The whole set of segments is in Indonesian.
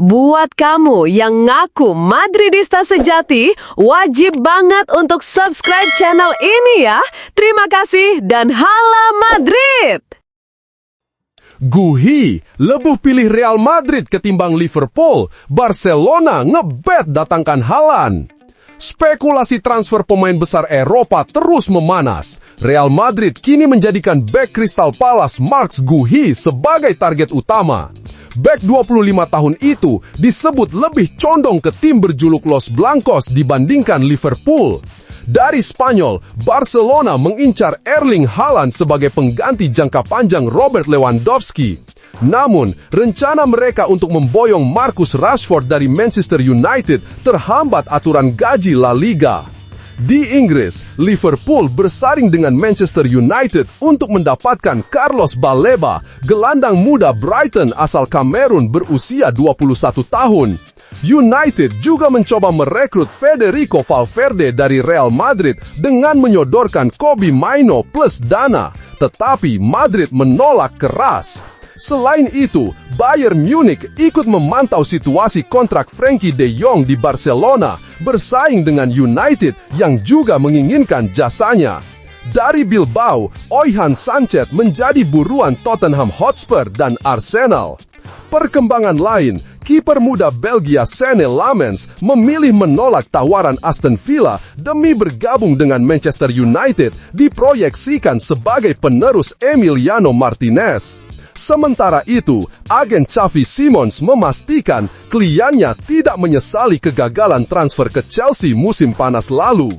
Buat kamu yang ngaku Madridista sejati, wajib banget untuk subscribe channel ini ya. Terima kasih dan hala Madrid! Guhi lebih pilih Real Madrid ketimbang Liverpool. Barcelona ngebet datangkan Haaland. Spekulasi transfer pemain besar Eropa terus memanas. Real Madrid kini menjadikan bek Crystal Palace Marc Guhi sebagai target utama. Bek 25 tahun itu disebut lebih condong ke tim berjuluk Los Blancos dibandingkan Liverpool. Dari Spanyol, Barcelona mengincar Erling Haaland sebagai pengganti jangka panjang Robert Lewandowski. Namun, rencana mereka untuk memboyong Marcus Rashford dari Manchester United terhambat aturan gaji La Liga. Di Inggris, Liverpool bersaing dengan Manchester United untuk mendapatkan Carlos Baleba, gelandang muda Brighton asal Kamerun berusia 21 tahun. United juga mencoba merekrut Federico Valverde dari Real Madrid dengan menyodorkan Kobbie Mainoo plus dana, tetapi Madrid menolak keras. Selain itu, Bayern Munich ikut memantau situasi kontrak Frenkie de Jong di Barcelona, bersaing dengan United yang juga menginginkan jasanya. Dari Bilbao, Oihan Sanchez menjadi buruan Tottenham Hotspur dan Arsenal. Perkembangan lain, kiper muda Belgia Senne Lammens memilih menolak tawaran Aston Villa demi bergabung dengan Manchester United, diproyeksikan sebagai penerus Emiliano Martinez. Sementara itu, agen Xavi Simons memastikan kliennya tidak menyesali kegagalan transfer ke Chelsea musim panas lalu.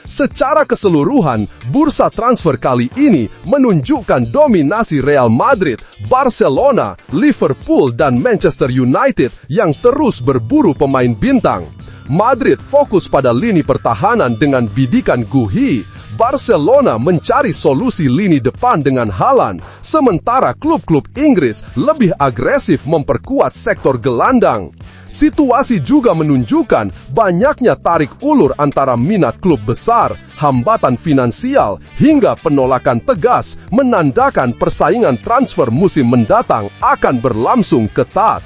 Secara keseluruhan, bursa transfer kali ini menunjukkan dominasi Real Madrid, Barcelona, Liverpool, dan Manchester United yang terus berburu pemain bintang. Madrid fokus pada lini pertahanan dengan bidikan Guhi. Barcelona mencari solusi lini depan dengan Haaland, sementara klub-klub Inggris lebih agresif memperkuat sektor gelandang. Situasi juga menunjukkan banyaknya tarik ulur antara minat klub besar, hambatan finansial, hingga penolakan tegas menandakan persaingan transfer musim mendatang akan berlangsung ketat.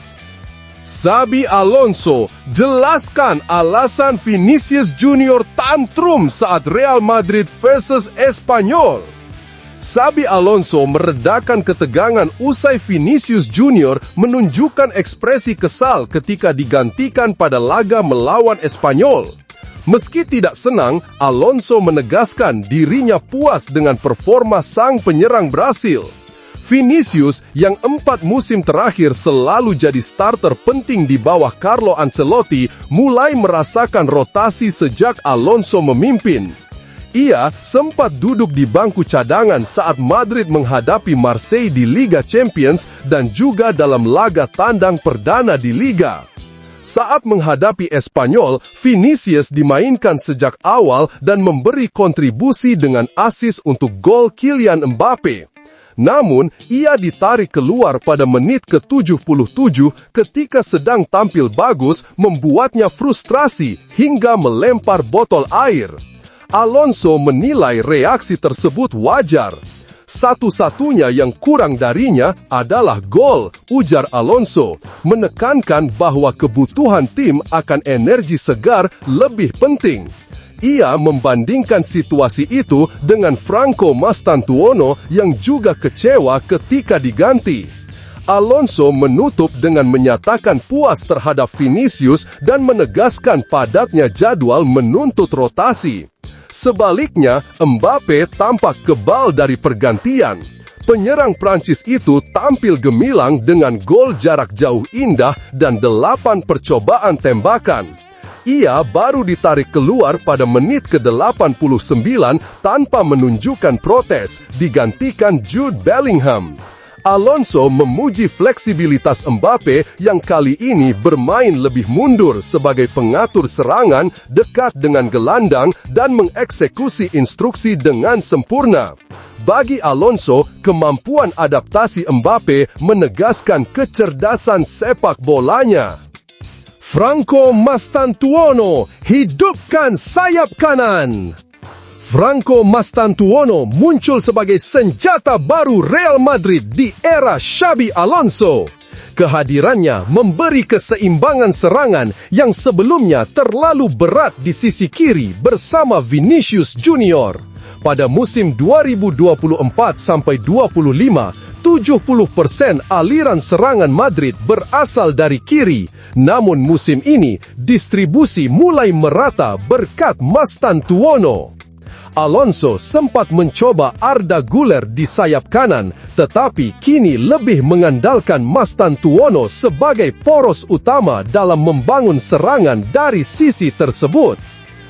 Xabi Alonso, jelaskan alasan Vinicius Junior tantrum saat Real Madrid versus Espanyol. Xabi Alonso meredakan ketegangan usai Vinicius Junior menunjukkan ekspresi kesal ketika digantikan pada laga melawan Espanyol. Meski tidak senang, Alonso menegaskan dirinya puas dengan performa sang penyerang Brasil. Vinicius yang 4 musim terakhir selalu jadi starter penting di bawah Carlo Ancelotti mulai merasakan rotasi sejak Alonso memimpin. Ia sempat duduk di bangku cadangan saat Madrid menghadapi Marseille di Liga Champions dan juga dalam laga tandang perdana di Liga. Saat menghadapi Espanyol, Vinicius dimainkan sejak awal dan memberi kontribusi dengan assist untuk gol Kylian Mbappe. Namun, ia ditarik keluar pada menit ke-77 ketika sedang tampil bagus, membuatnya frustrasi hingga melempar botol air. Alonso menilai reaksi tersebut wajar. Satu-satunya yang kurang darinya adalah gol, ujar Alonso, menekankan bahwa kebutuhan tim akan energi segar lebih penting. Ia membandingkan situasi itu dengan Franco Mastantuono yang juga kecewa ketika diganti. Alonso menutup dengan menyatakan puas terhadap Vinicius dan menegaskan padatnya jadwal menuntut rotasi. Sebaliknya, Mbappe tampak kebal dari pergantian. Penyerang Prancis itu tampil gemilang dengan gol jarak jauh indah dan 8 percobaan tembakan. Ia baru ditarik keluar pada menit ke-89 tanpa menunjukkan protes, digantikan Jude Bellingham. Alonso memuji fleksibilitas Mbappe yang kali ini bermain lebih mundur sebagai pengatur serangan dekat dengan gelandang dan mengeksekusi instruksi dengan sempurna. Bagi Alonso, kemampuan adaptasi Mbappe menegaskan kecerdasan sepak bolanya. Franco Mastantuono, hidupkan sayap kanan! Franco Mastantuono muncul sebagai senjata baru Real Madrid di era Xabi Alonso. Kehadirannya memberi keseimbangan serangan yang sebelumnya terlalu berat di sisi kiri bersama Vinicius Junior. Pada musim 2024-25, 70% aliran serangan Madrid berasal dari kiri. Namun musim ini, distribusi mulai merata berkat Mastantuono. Alonso sempat mencoba Arda Güler di sayap kanan, tetapi kini lebih mengandalkan Mastantuono sebagai poros utama dalam membangun serangan dari sisi tersebut.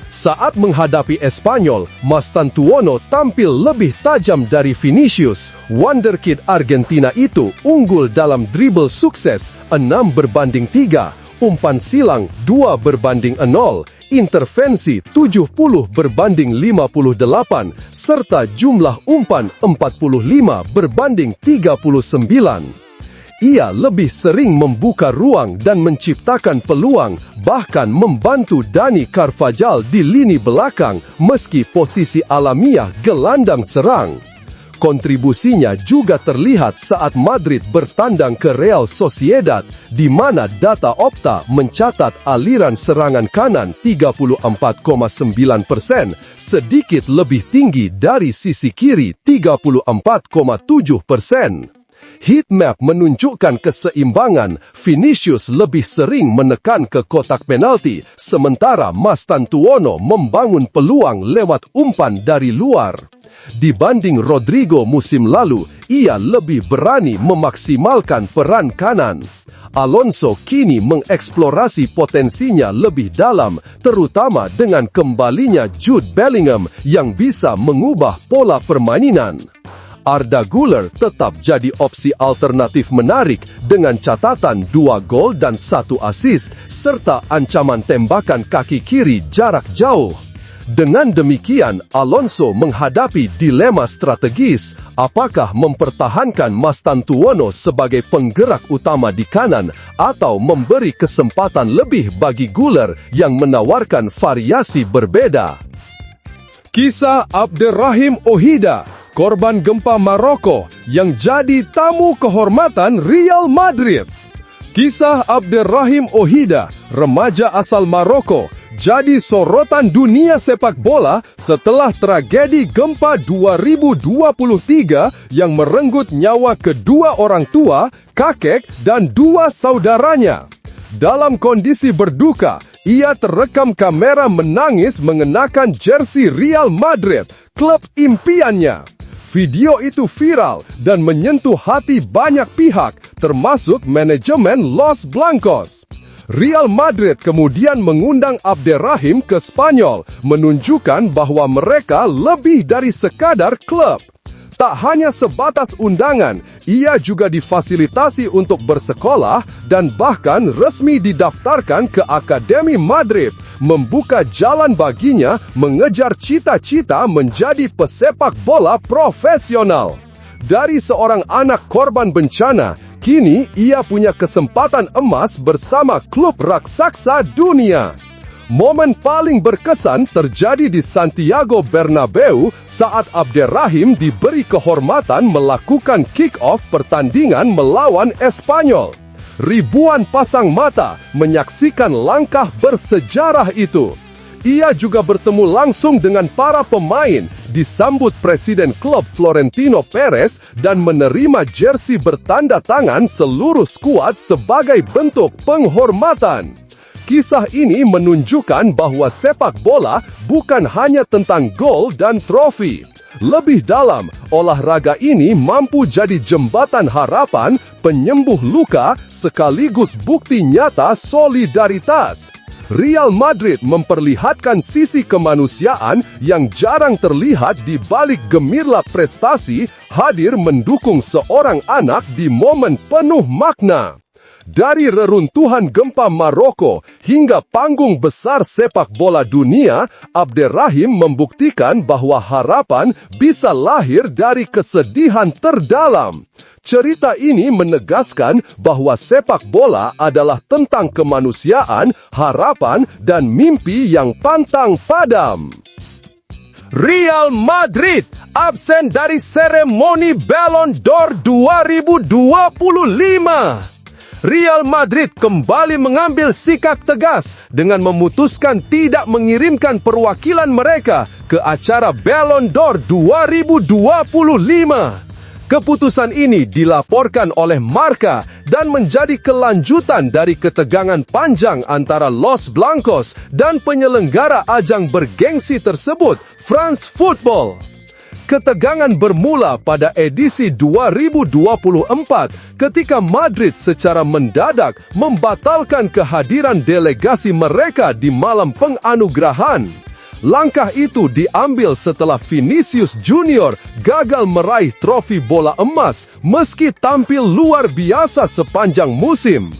Saat menghadapi Espanyol, Mastantuono tampil lebih tajam dari Vinicius. Wonderkid Argentina itu unggul dalam dribble sukses 6-3, umpan silang 2-0, intervensi 70-58, serta jumlah umpan 45-39. Ia lebih sering membuka ruang dan menciptakan peluang, bahkan membantu Dani Carvajal di lini belakang meski posisi alamiah gelandang serang. Kontribusinya juga terlihat saat Madrid bertandang ke Real Sociedad, di mana data Opta mencatat aliran serangan kanan 34,9%, sedikit lebih tinggi dari sisi kiri 34,7%. Heatmap menunjukkan keseimbangan. Vinicius lebih sering menekan ke kotak penalti, sementara Mastantuono membangun peluang lewat umpan dari luar. Dibanding Rodrigo musim lalu, ia lebih berani memaksimalkan peran kanan. Alonso kini mengeksplorasi potensinya lebih dalam, terutama dengan kembalinya Jude Bellingham yang bisa mengubah pola permainan. Arda Güler tetap jadi opsi alternatif menarik dengan catatan 2 gol dan 1 assist serta ancaman tembakan kaki kiri jarak jauh. Dengan demikian, Alonso menghadapi dilema strategis, apakah mempertahankan Mastantuono sebagai penggerak utama di kanan atau memberi kesempatan lebih bagi Güler yang menawarkan variasi berbeda. Kisah Abderrahim Ojeda, korban gempa Maroko yang jadi tamu kehormatan Real Madrid. Kisah Abderrahim Ojeda, remaja asal Maroko, jadi sorotan dunia sepak bola setelah tragedi gempa 2023 yang merenggut nyawa kedua orang tua, kakek, dan 2 saudaranya. Dalam kondisi berduka, ia terekam kamera menangis mengenakan jersey Real Madrid, klub impiannya. Video itu viral dan menyentuh hati banyak pihak, termasuk manajemen Los Blancos. Real Madrid kemudian mengundang Abderrahim ke Spanyol, menunjukkan bahwa mereka lebih dari sekadar klub. Tak hanya sebatas undangan, ia juga difasilitasi untuk bersekolah dan bahkan resmi didaftarkan ke Akademi Madrid, membuka jalan baginya mengejar cita-cita menjadi pesepak bola profesional. Dari seorang anak korban bencana, kini ia punya kesempatan emas bersama klub raksasa dunia. Momen paling berkesan terjadi di Santiago Bernabeu saat Abderrahim diberi kehormatan melakukan kick-off pertandingan melawan Espanyol. Ribuan pasang mata menyaksikan langkah bersejarah itu. Ia juga bertemu langsung dengan para pemain, disambut Presiden klub Florentino Perez dan menerima jersey bertanda tangan seluruh skuad sebagai bentuk penghormatan. Kisah ini menunjukkan bahwa sepak bola bukan hanya tentang gol dan trofi. Lebih dalam, olahraga ini mampu jadi jembatan harapan, penyembuh luka, sekaligus bukti nyata solidaritas. Real Madrid memperlihatkan sisi kemanusiaan yang jarang terlihat di balik gemirlap prestasi, hadir mendukung seorang anak di momen penuh makna. Dari reruntuhan gempa Maroko hingga panggung besar sepak bola dunia, Abderrahim membuktikan bahwa harapan bisa lahir dari kesedihan terdalam. Cerita ini menegaskan bahwa sepak bola adalah tentang kemanusiaan, harapan, dan mimpi yang pantang padam. Real Madrid absen dari seremoni Ballon d'Or 2025. Real Madrid kembali mengambil sikap tegas dengan memutuskan tidak mengirimkan perwakilan mereka ke acara Ballon d'Or 2025. Keputusan ini dilaporkan oleh Marca dan menjadi kelanjutan dari ketegangan panjang antara Los Blancos dan penyelenggara ajang bergengsi tersebut, France Football. Ketegangan bermula pada edisi 2024 ketika Madrid secara mendadak membatalkan kehadiran delegasi mereka di malam penganugerahan. Langkah itu diambil setelah Vinicius Junior gagal meraih trofi bola emas meski tampil luar biasa sepanjang musim.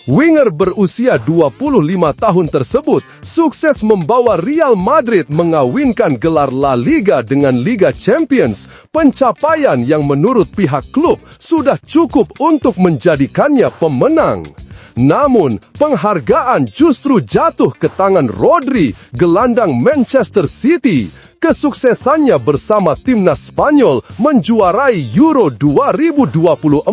Winger berusia 25 tahun tersebut sukses membawa Real Madrid mengawinkan gelar La Liga dengan Liga Champions, pencapaian yang menurut pihak klub sudah cukup untuk menjadikannya pemenang. Namun, penghargaan justru jatuh ke tangan Rodri, gelandang Manchester City. Kesuksesannya bersama timnas Spanyol menjuarai Euro 2024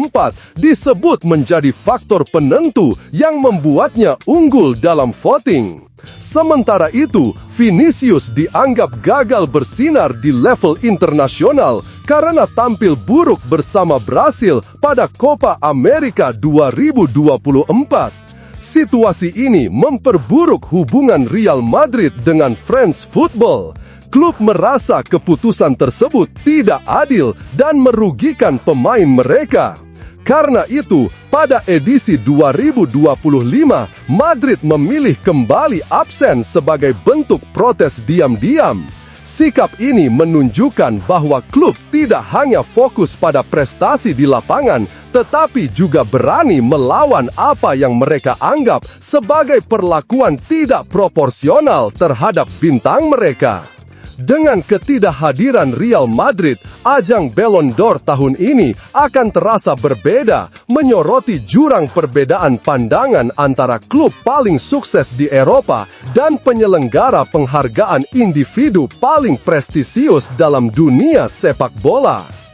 disebut menjadi faktor penentu yang membuatnya unggul dalam voting. Sementara itu, Vinicius dianggap gagal bersinar di level internasional karena tampil buruk bersama Brasil pada Copa America 2024. Situasi ini memperburuk hubungan Real Madrid dengan France Football. Klub merasa keputusan tersebut tidak adil dan merugikan pemain mereka. Karena itu, pada edisi 2025, Madrid memilih kembali absen sebagai bentuk protes diam-diam. Sikap ini menunjukkan bahwa klub tidak hanya fokus pada prestasi di lapangan, tetapi juga berani melawan apa yang mereka anggap sebagai perlakuan tidak proporsional terhadap bintang mereka. Dengan ketidakhadiran Real Madrid, ajang Ballon d'Or tahun ini akan terasa berbeda, menyoroti jurang perbedaan pandangan antara klub paling sukses di Eropa dan penyelenggara penghargaan individu paling prestisius dalam dunia sepak bola.